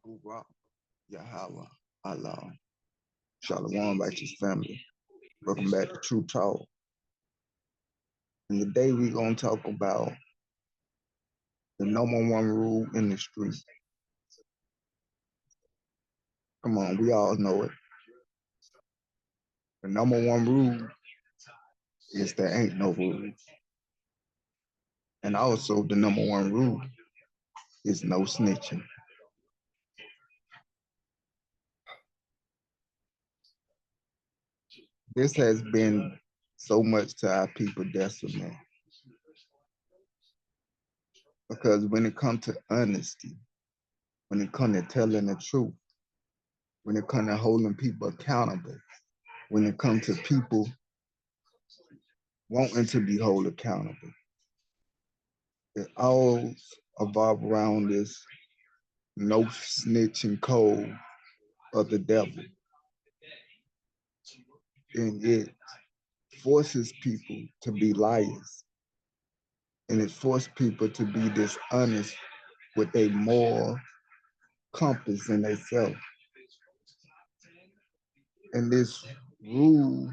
Hoorah, Yahweh, Allah, Shalom, righteous family. Welcome back to TRU-TALK. And today we're going to talk about the number one rule in the street. Come on, we all know it. The number one rule is there ain't no rules. And also the number one rule is no snitching. This has been so much to our people detriment. Because when it comes to honesty, when it comes to telling the truth, when it comes to holding people accountable, when it comes to people wanting to be held accountable, it all evolves around this no snitching code of the devil. And it forces people to be liars. And it forces people to be dishonest with a moral compass in themselves. And this rule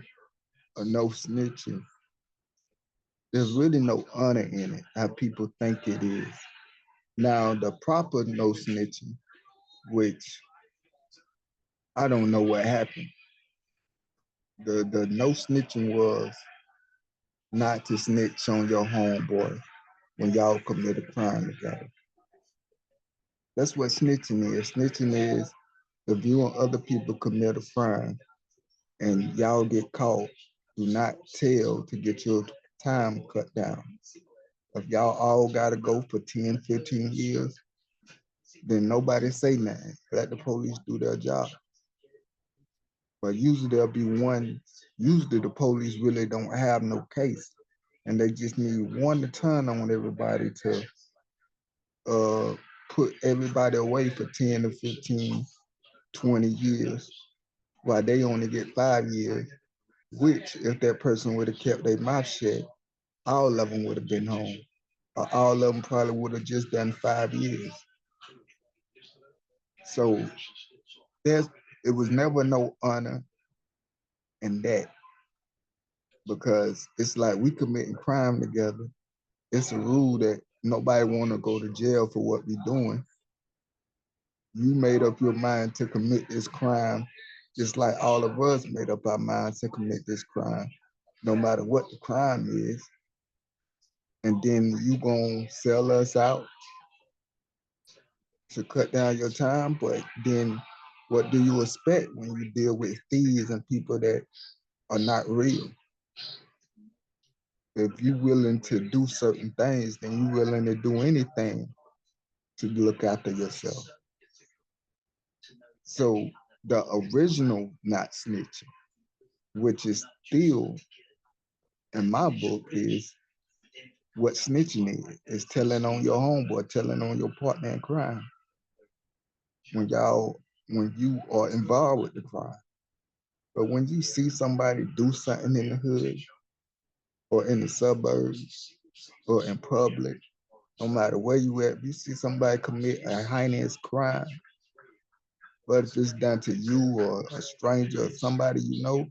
of no snitching, there's really no honor in it, how people think it is. Now, the proper no snitching, which I don't know what happened. The no snitching was not to snitch on your homeboy when y'all commit a crime together. That's what snitching is. Snitching is if you and other people commit a crime and y'all get caught, do not tell to get your time cut down. If y'all all gotta go for 10, 15 years, then nobody say nothing. Let the police do their job. But usually there'll be one, usually the police really don't have no case. And they just need one to turn on everybody to put everybody away for 10 to 15, 20 years, while they only get 5 years, which if that person would have kept their mouth shut, all of them would have been home. Or all of them probably would have just done 5 years. So it was never no honor in that, because it's like we committing crime together. It's a rule that nobody want to go to jail for what we doing. You made up your mind to commit this crime, just like all of us made up our minds to commit this crime, no matter what the crime is. And then you gonna sell us out to cut down your time, but then what do you expect when you deal with thieves and people that are not real? If you're willing to do certain things, then you're willing to do anything to look after yourself. So the original not snitching, which is still in my book, is what snitching is telling on your homeboy, telling on your partner in crime when you are involved with the crime. But when you see somebody do something in the hood or in the suburbs or in public, no matter where you at, if you see somebody commit a heinous crime, but if it's done to you or a stranger or somebody you know,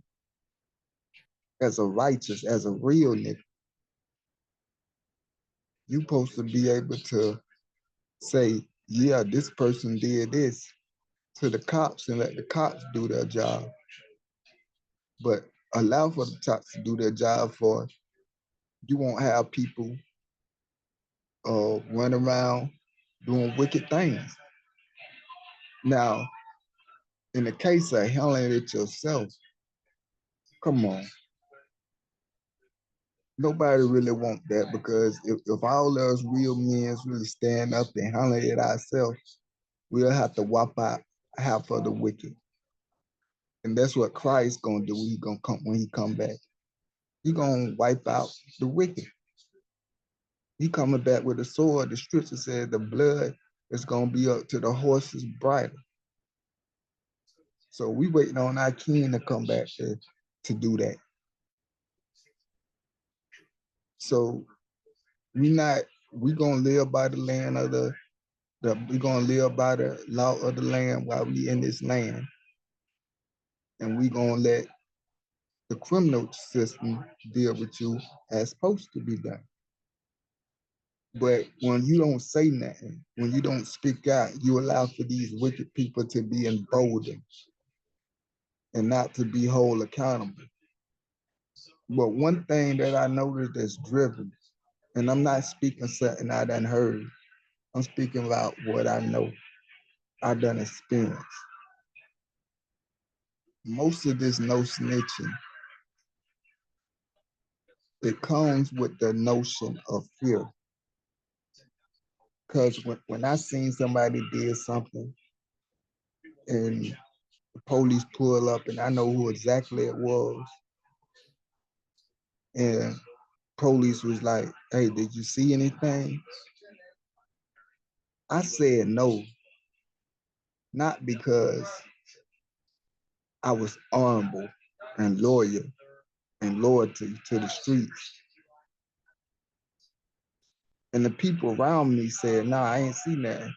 as a righteous, as a real nigga, you supposed to be able to say, yeah, this person did this to the cops and let the cops do their job. But allow for the cops to do their job for you won't have people run around doing wicked things. Now, in the case of handling it yourself, come on. Nobody really want that, because if all us real men really stand up and handle it ourselves, we'll have to wipe out half of the wicked. And that's what Christ's gonna do when he come back. He gonna wipe out the wicked. He coming back with a sword. The scripture said the blood is gonna be up to the horse's bridle. So we waiting on our king to come back to do that. So we gonna live by the land of the that we're gonna live by the law of the land while we in this land, and we're gonna let the criminal system deal with you as supposed to be done. But when you don't say nothing, when you don't speak out, you allow for these wicked people to be emboldened and not to be held accountable. But one thing that I noticed that's driven, and I'm not speaking something I done heard, I'm speaking about what I know, I done experienced. Most of this no snitching, it comes with the notion of fear. Because when I seen somebody did something and the police pull up and I know who exactly it was, and police was like, hey, did you see anything? I said no, not because I was honorable and loyal and loyalty to the streets. And the people around me said, nah, I ain't seen that.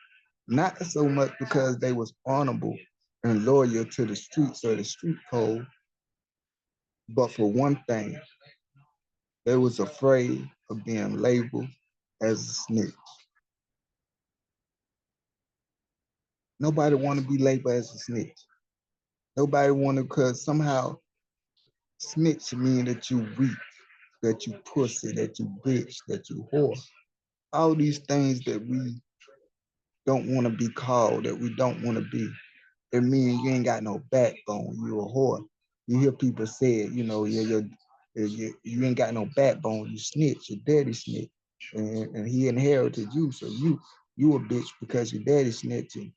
Not so much because they was honorable and loyal to the streets or the street code, but for one thing, they was afraid of being labeled as a snitch. Nobody want to be labeled as a snitch. Nobody want to, because somehow snitch mean that you weak, that you pussy, that you bitch, that you whore. All these things that we don't want to be called, that we don't want to be. It means you ain't got no backbone. You a whore. You hear people say it, you know, you ain't got no backbone. You snitch. Your daddy snitch, and he inherited you. So you a bitch because your daddy snitching.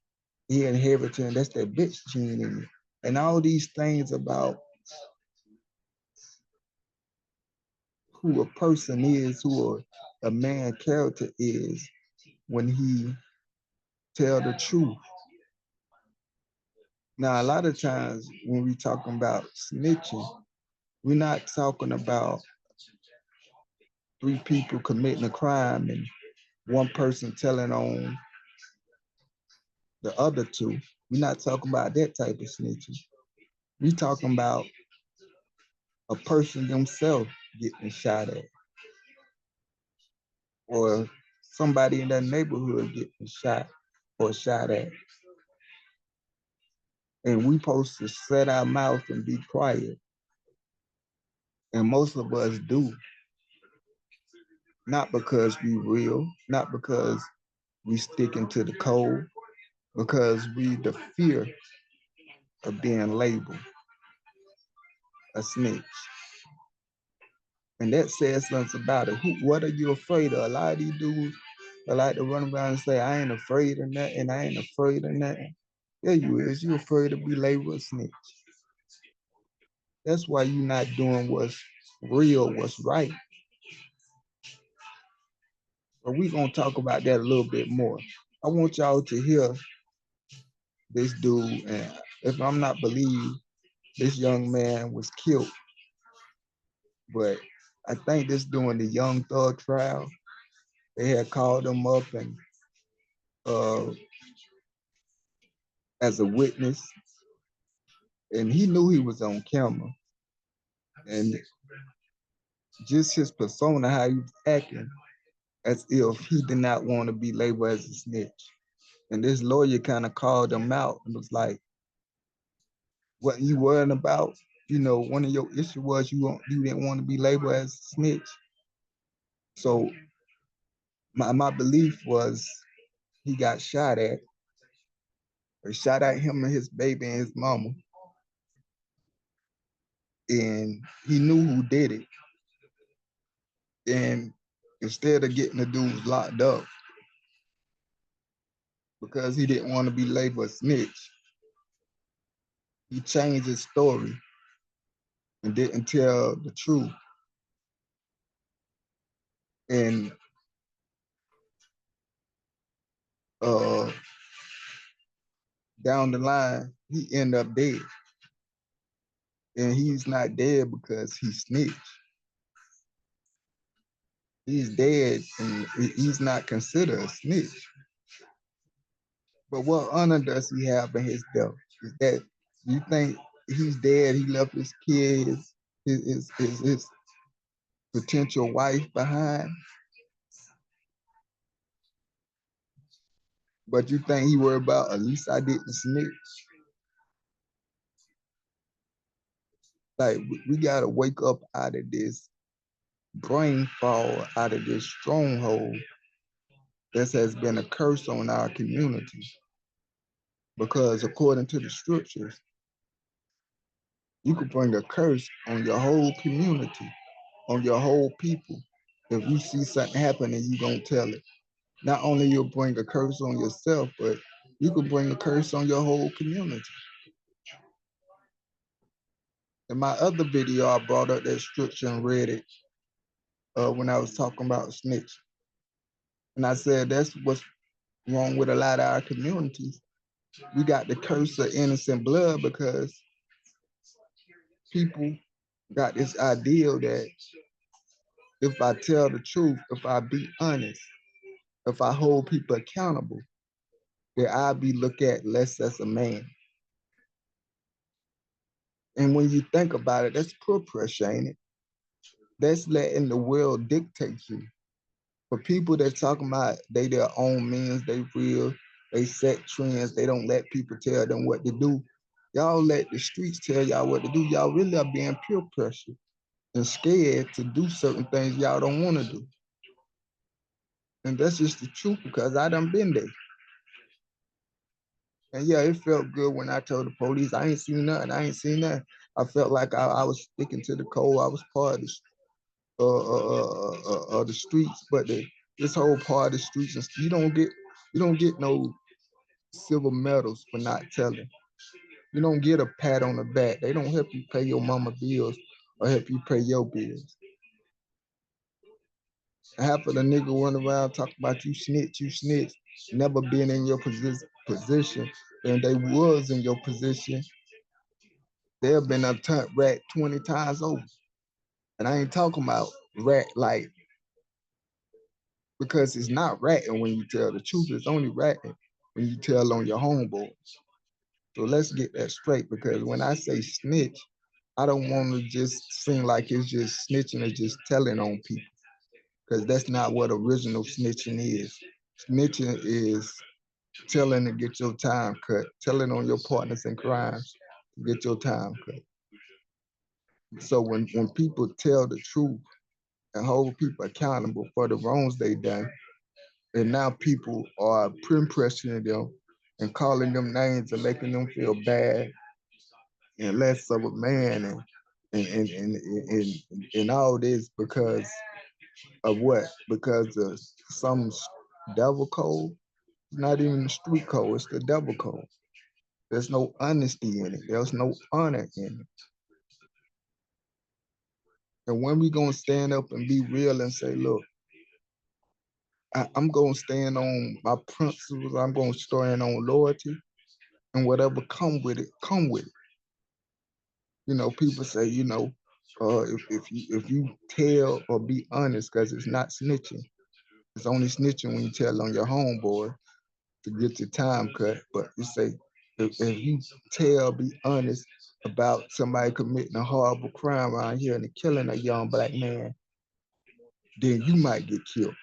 He inherited, and that's that bitch gene in you. And all these things about who a person is, who a man character is when he tell the truth. Now, a lot of times when we talking about snitching, we're not talking about three people committing a crime and one person telling on the other two. We're not talking about that type of snitching. We talking about a person themselves getting shot at, or somebody in that neighborhood getting shot or shot at. And we supposed to set our mouth and be quiet. And most of us do. Not because we real, not because we sticking to the code, because we the fear of being labeled a snitch. And that says something about it. What are you afraid of? A lot of these dudes, they like to run around and say, I ain't afraid of nothing, I ain't afraid of nothing. Yeah, you is. You afraid to be labeled a snitch. That's why you're not doing what's real, what's right. But we're going to talk about that a little bit more. I want y'all to hear this dude, and if I'm not believed, this young man was killed. But I think this during the Young Thug trial, they had called him up and as a witness, and he knew he was on camera. And just his persona, how he was acting, as if he did not want to be labeled as a snitch. And this lawyer kind of called him out and was like, what you worrying about? You know, one of your issues was you didn't want to be labeled as a snitch. So my belief was he got shot at, or shot at him and his baby and his mama. And he knew who did it. And instead of getting the dudes locked up because he didn't want to be labeled a snitch, he changed his story and didn't tell the truth. And down the line, he ended up dead. And he's not dead because he snitched. He's dead and he's not considered a snitch. But what honor does he have in his death? Is that you think he's dead? He left his kids, his potential wife behind, but you think he worried about at least I didn't snitch? Like we gotta wake up out of this brain fall, out of this stronghold that has been a curse on our community. Because according to the scriptures, you could bring a curse on your whole community, on your whole people. If you see something happen and you don't tell it, not only you'll bring a curse on yourself, but you could bring a curse on your whole community. In my other video, I brought up that scripture and read it when I was talking about Snitch. And I said that's what's wrong with a lot of our communities. We got the curse of innocent blood because people got this ideal that if I tell the truth, if I be honest, if I hold people accountable, that I'll be looked at less as a man. And when you think about it, that's peer pressure, ain't it? That's letting the world dictate you. For people that talking about they their own means, they real, they set trends, they don't let people tell them what to do. Y'all let the streets tell y'all what to do. Y'all really are being peer pressure and scared to do certain things y'all don't want to do. And that's just the truth because I done been there. And yeah, it felt good when I told the police I ain't seen nothing, I ain't seen nothing. I felt like I was sticking to the code. I was part of the streets, but this whole part of the streets, you don't get no silver medals for not telling. You don't get a pat on the back. They don't help you pay your mama bills or help you pay your bills. Half of the nigga run around talking about you snitch, never been in your position. And they was in your position, they've been a turned rat 20 times over. And I ain't talking about rat like, because it's not ratting when you tell the truth. It's only ratting when you tell on your homeboys. So let's get that straight, because when I say snitch, I don't want to just seem like it's just snitching or just telling on people, because that's not what original snitching is. Snitching is telling to get your time cut, telling on your partners in crimes to get your time cut. So when people tell the truth and hold people accountable for the wrongs they done, and now people are pressuring them and calling them names and making them feel bad and less of a man, and all this because of what? Because of some devil code. It's not even the street code, it's the devil code. There's no honesty in it. There's no honor in it. And when we gonna stand up and be real and say, look, I'm gonna stand on my principles, I'm gonna stand on loyalty, and whatever come with it, come with it. You know, people say, if you tell or be honest, because it's not snitching. It's only snitching when you tell on your homeboy to get your time cut. But you say, if you tell, be honest about somebody committing a horrible crime around here and killing a young black man, then you might get killed.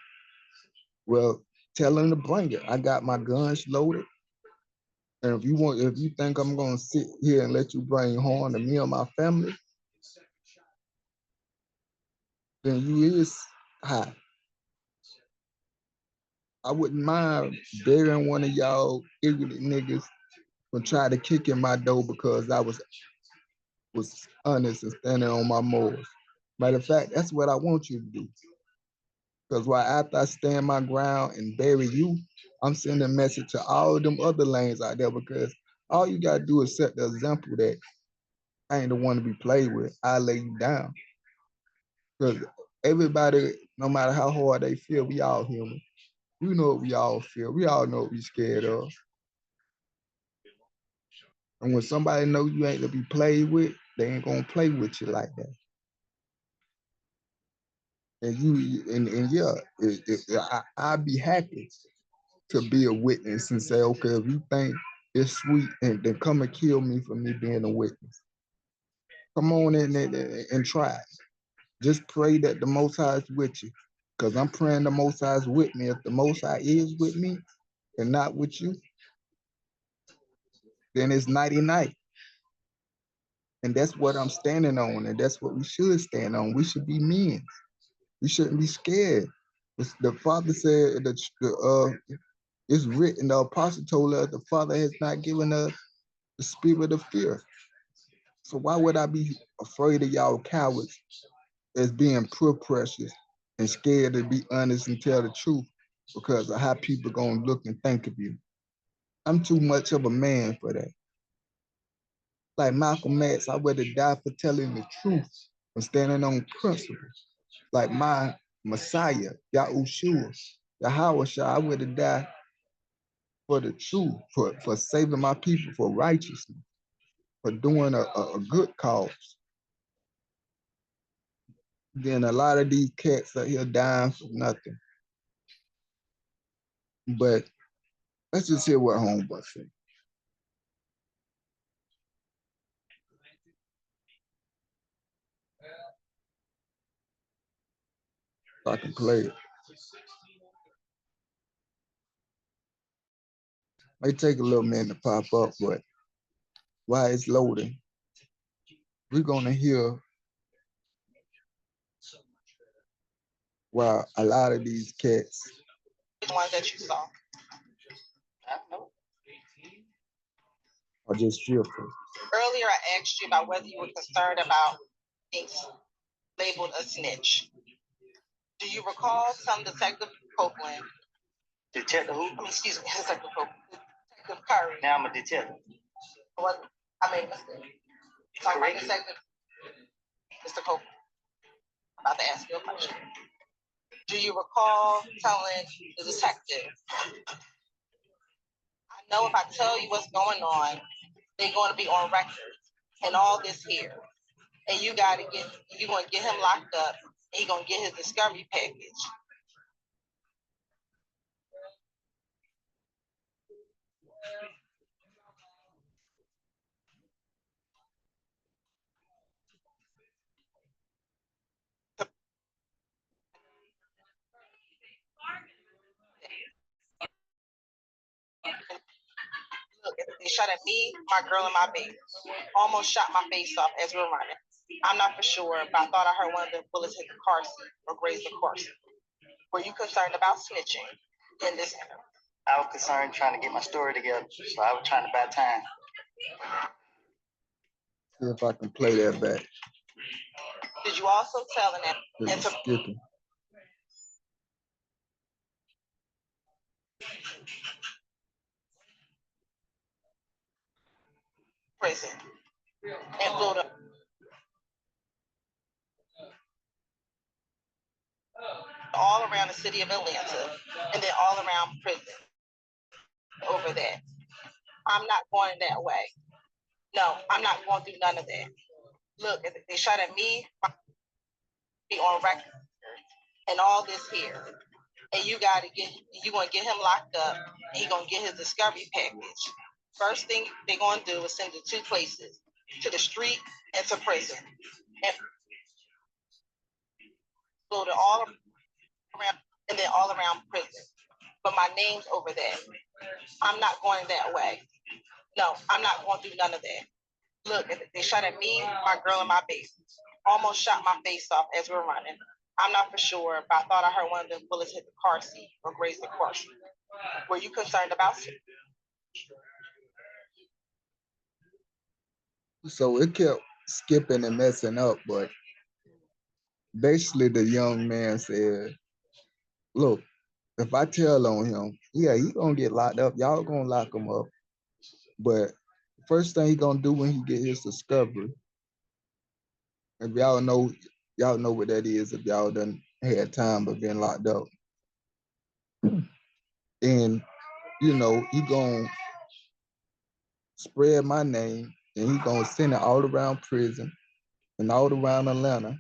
Well, tell them to bring it. I got my guns loaded. And if you think I'm gonna sit here and let you bring harm to me or my family, then you is high. I wouldn't mind burying one of y'all ignorant niggas from trying to kick in my door because I was honest and standing on my morals. Matter of fact, that's what I want you to do. Because while after I stand my ground and bury you, I'm sending a message to all of them other lanes out there, because all you gotta do is set the example that I ain't the one to be played with. I lay you down. Because everybody, no matter how hard they feel, we all human. We know what we all feel. We all know what we scared of. And when somebody know you ain't to be played with, they ain't gonna play with you like that. And yeah, I'd be happy to be a witness and say, okay, if you think it's sweet, and then come and kill me for me being a witness. Come on in and try. Just pray that the Most High is with you, because I'm praying the Most High is with me. If the Most High is with me and not with you, then it's nighty-night. And that's what I'm standing on, and that's what we should stand on. We should be men. We shouldn't be scared. The Father said that it's written, the apostle told us the Father has not given us the spirit of fear. So why would I be afraid of y'all cowards as being prepressers and scared to be honest and tell the truth because of how people gonna look and think of you? I'm too much of a man for that. Like Malcolm X, I would have died for telling the truth and standing on principles. Like my Messiah, Yahushua, Yahweh, I would have died for the truth, for saving my people, for righteousness, for doing a good cause. Then a lot of these cats out here dying for nothing. But let's just hear what Homeboy said. If I can play it. May take a little minute to pop up, but while it's loading, we're gonna hear why a lot of these cats. The ones that you saw. Are just fearful. Earlier, I asked you about whether you were concerned about being labeled a snitch. Do you recall telling Detective Copeland? Detective who? Excuse me, Detective Copeland. Detective Curry. Now I'm a detective. What? I made a mistake. Talking about Detective Mr. Copeland. I'm about to ask you a question. Do you recall telling the detective, I know if I tell you what's going on, they're going to be on record and all this here. And you're going to get him locked up, and you're going to get his discovery package. Look, they shot at me, my girl, and my baby. Almost shot my face off as we were running. I'm not for sure, but I thought I heard one of the bullets hit the car seat or graze the car seat. Were you concerned about snitching in this interview? I was concerned trying to get my story together, so I was trying to buy time. See if I can play that back. Did you also tell him that? It's skipping. Prison and Florida. All around the city of Atlanta, and then all around prison over that. I'm not going that way. No, I'm not going through none of that. Look, if they shot at me, be on record and all this here. And you're going to get him locked up, and he's going to get his discovery package. First thing they're going to do is send him to two places, to the street and to prison. And go to all around, and then all around prison. But my name's over that. I'm not going that way. No, I'm not going through none of that. Look, they shot at me, my girl, and my baby. Almost shot my face off as we were running. I'm not for sure, but I thought I heard one of the bullets hit the car seat or graze the car seat. Were you concerned about it? So it kept skipping and messing up, but basically the young man said, look, if I tell on him, yeah, he gonna get locked up. Y'all gonna lock him up. But first thing he gonna do when he get his discovery, if y'all know what that is, if y'all done had time but been locked up. And he gonna spread my name, and he gonna send it all around prison and all around Atlanta,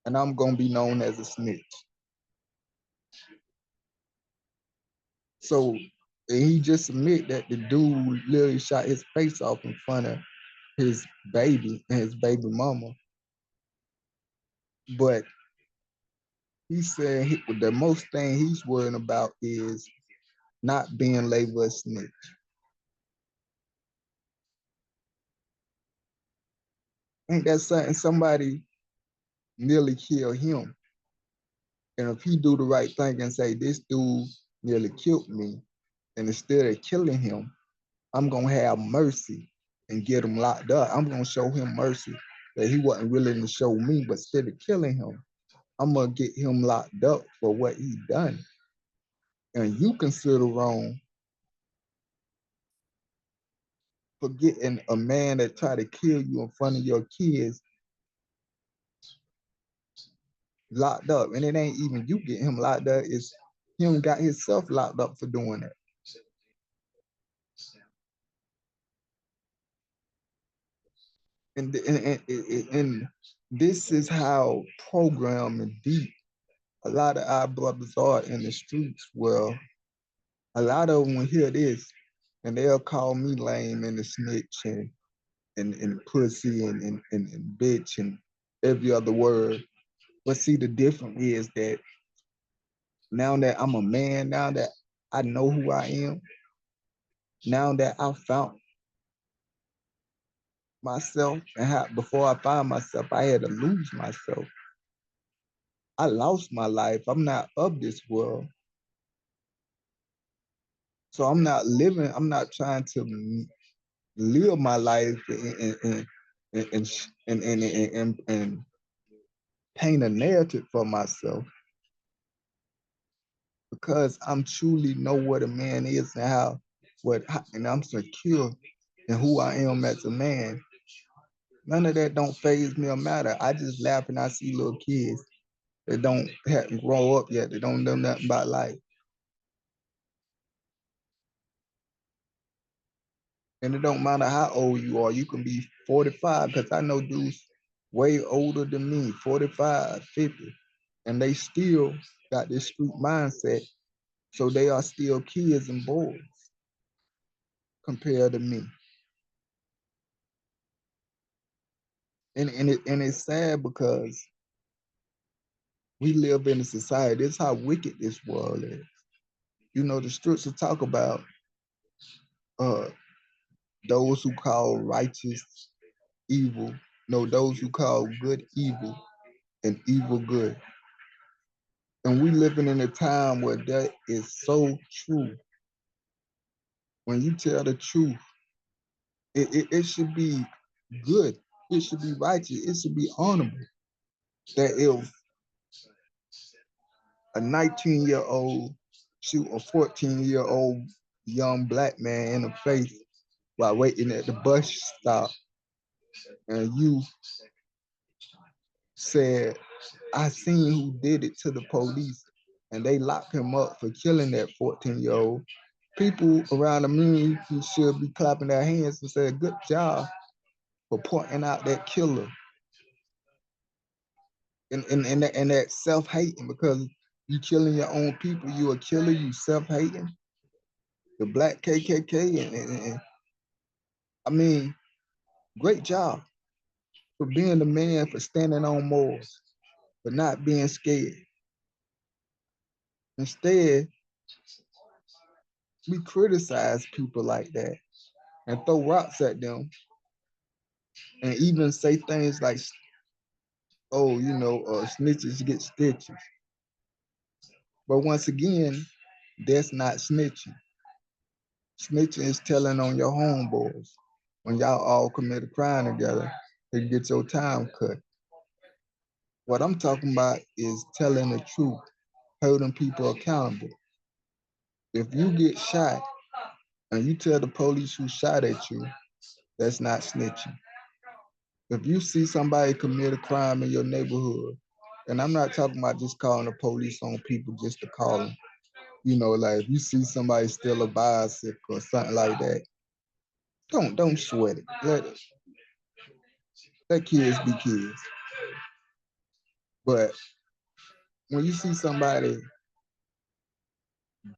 and I'm gonna be known as a snitch. So and he just admit that the dude literally shot his face off in front of his baby and his baby mama. But he said the most thing he's worrying about is not being labeled a snitch. Ain't that something? Somebody nearly killed him. And if he do the right thing and say, this dude nearly killed me, and instead of killing him, I'm gonna have mercy and get him locked up. I'm gonna show him mercy that he wasn't willing to show me, but instead of killing him, I'm gonna get him locked up for what he done. And you consider wrong for getting a man that tried to kill you in front of your kids locked up. And it ain't even you get him locked up, it's him got himself locked up for doing it. And this is how programmed and deep a lot of our brothers are in the streets. Well, a lot of them will hear this and they'll call me lame and a snitch and pussy and bitch and every other word. But see, the difference is that now that I'm a man, now that I know who I am, now that I found myself and before I found myself, I had to lose myself. I lost my life. I'm not of this world. So I'm not living, I'm not trying to live my life and paint a narrative for myself because I'm truly know what a man is and and I'm secure in who I am as a man. None of that don't phase me or matter. I just laugh and I see little kids that don't haven't grow up yet. They don't know nothing about life. And it don't matter how old you are. You can be 45, because I know dudes way older than me, 45, 50, and they still got this street mindset. So they are still kids and boys compared to me. And it's sad because we live in a society. This is how wicked this world is. You know, the streets will talk about uh, those who call righteous evil, no, those who call good evil and evil good. And we living in a time where that is so true. When you tell the truth, it should be good. It should be righteous. It should be honorable. That if a 19-year-old shoot a 14-year-old young black man in the face while waiting at the bus stop, and you said, I seen who did it to the police, and they locked him up for killing that 14-year-old, people around the community should be clapping their hands and say, good job for pointing out that killer. And that self-hating, because you killing your own people, you a killer, you self-hating. The black KKK, and I mean, great job for being the man, for standing on morals, for not being scared. Instead, we criticize people like that and throw rocks at them and even say things like, oh, snitches get stitches. But once again, that's not snitching. Snitching is telling on your homeboys. When y'all all commit a crime together, they get your time cut. What I'm talking about is telling the truth, holding people accountable. If you get shot and you tell the police who shot at you, that's not snitching. If you see somebody commit a crime in your neighborhood, and I'm not talking about just calling the police on people just to call them. Like if you see somebody steal a bicycle or something like that, don't sweat it. Let kids be kids. But when you see somebody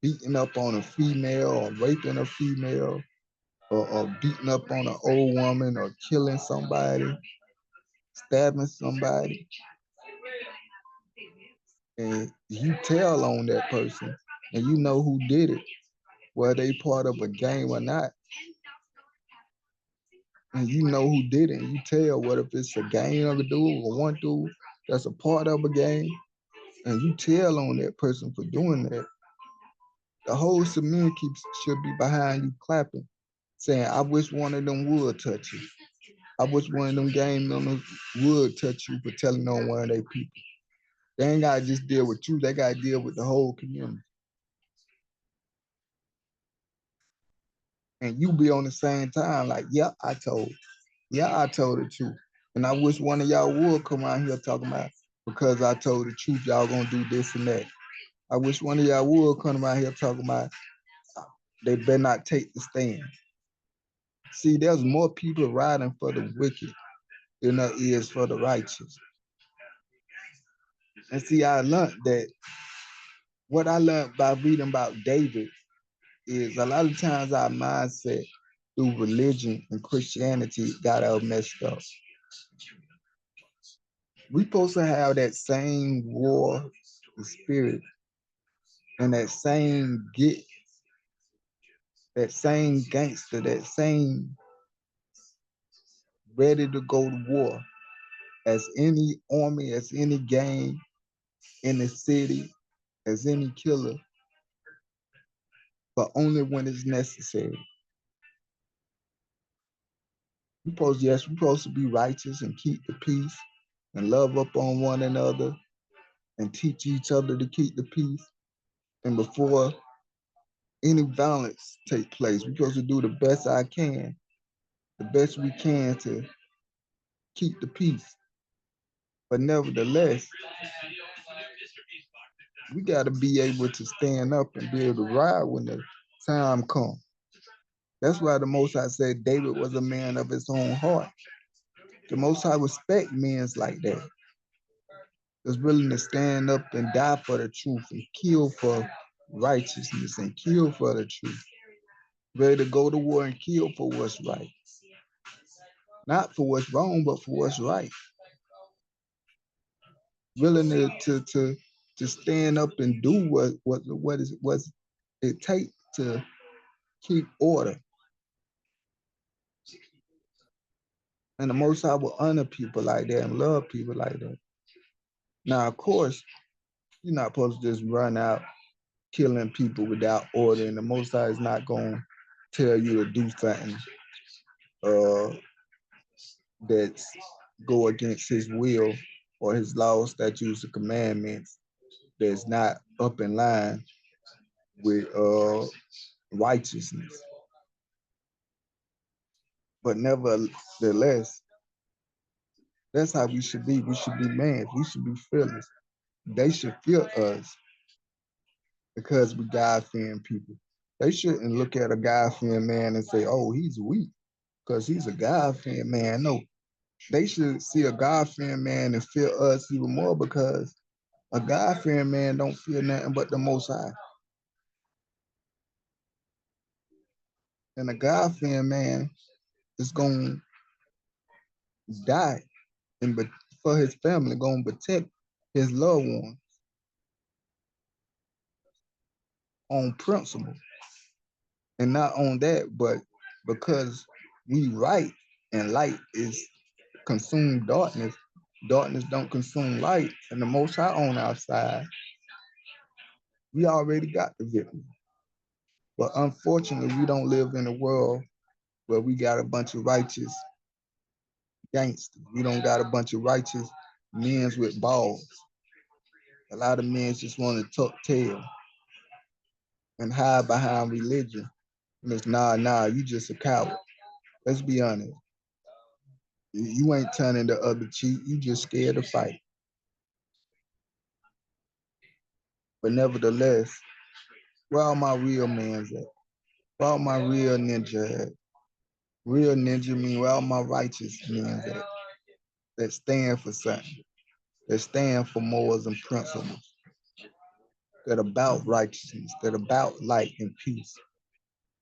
beating up on a female or raping a female or beating up on an old woman or killing somebody, stabbing somebody, and you tell on that person and you know who did it, whether they part of a gang or not, and you know who did it, and you tell what if it's a gang of a dude or one dude that's a part of a gang, and you tell on that person for doing that, the whole community should be behind you clapping, saying, I wish one of them would touch you. I wish one of them gang members would touch you for telling on one of their people. They ain't gotta just deal with you, they gotta deal with the whole community. And you be on the same time, like, yeah, I told. Yeah, I told the truth. And I wish one of y'all would come out here talking about because I told the truth, y'all gonna do this and that. I wish one of y'all would come out here talking about they better not take the stand. See, there's more people riding for the wicked than there is for the righteous. And see, I learned that what I learned by reading about David is a lot of times our mindset through religion and Christianity got us messed up. We supposed to have that same war spirit and that same gangster, that same ready to go to war as any army, as any gang in the city, as any killer, but only when it's necessary. We're supposed to be righteous and keep the peace and love up on one another and teach each other to keep the peace. And before any violence take place, we're supposed to do the best the best we can to keep the peace. But nevertheless, we got to be able to stand up and be able to ride when the time comes. That's why the Most High said David was a man of his own heart. The Most High respect men like that. That's willing to stand up and die for the truth and kill for righteousness and kill for the truth. Ready to go to war and kill for what's right. Not for what's wrong, but for what's right. Willing to stand up and do what it takes to keep order. And the Most High will honor people like that and love people like that. Now, of course, you're not supposed to just run out killing people without order, and the Most High is not going to tell you to do something that's go against his will or his laws, statutes, and commandments that's not up in line with righteousness. But nevertheless, that's how we should be. We should be man. We should be fearless. They should fear us because we God-fearing people. They shouldn't look at a God-fearing man and say, oh, he's weak because he's a God-fearing man. No, they should see a God-fearing man and fear us even more because a God-fearing man don't fear nothing but the Most High. And a God-fearing man is going to die and for his family, going to protect his loved ones on principle. And not on that, but because we right and light is consumed darkness, darkness don't consume light, and the Most High on our side, we already got the victory. But unfortunately, we don't live in a world where we got a bunch of righteous gangsters. We don't got a bunch of righteous men with balls. A lot of men just want to tuck tail and hide behind religion. And it's nah, you just a coward. Let's be honest. You ain't turning the other cheek. You just scared to fight. But nevertheless, where all my real mans at? Where all my real ninja at? Real ninja mean where all my righteous men at? That stand for something. That stand for morals and principles. that about righteousness, that about light and peace,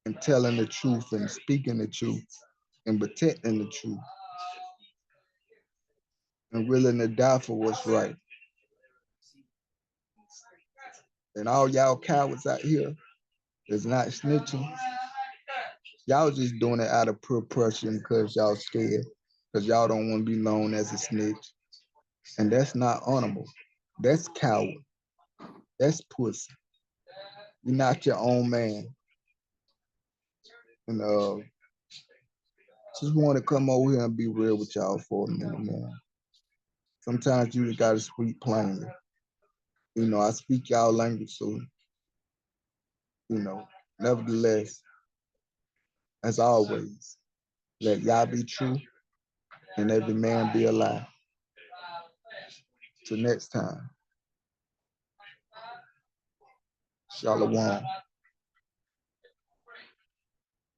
and telling the truth and speaking the truth and protecting the truth and willing to die for what's right. And all y'all cowards out here that's not snitching, y'all just doing it out of peer pressure because y'all scared, because y'all don't want to be known as a snitch. And that's not honorable. That's coward. That's pussy. You're not your own man. And just want to come over here and be real with y'all for a minute, man. Sometimes you just gotta speak plainly. You know, I speak y'all language, so nevertheless, as always, let y'all be true and every man be a lie. Till next time. Shalom.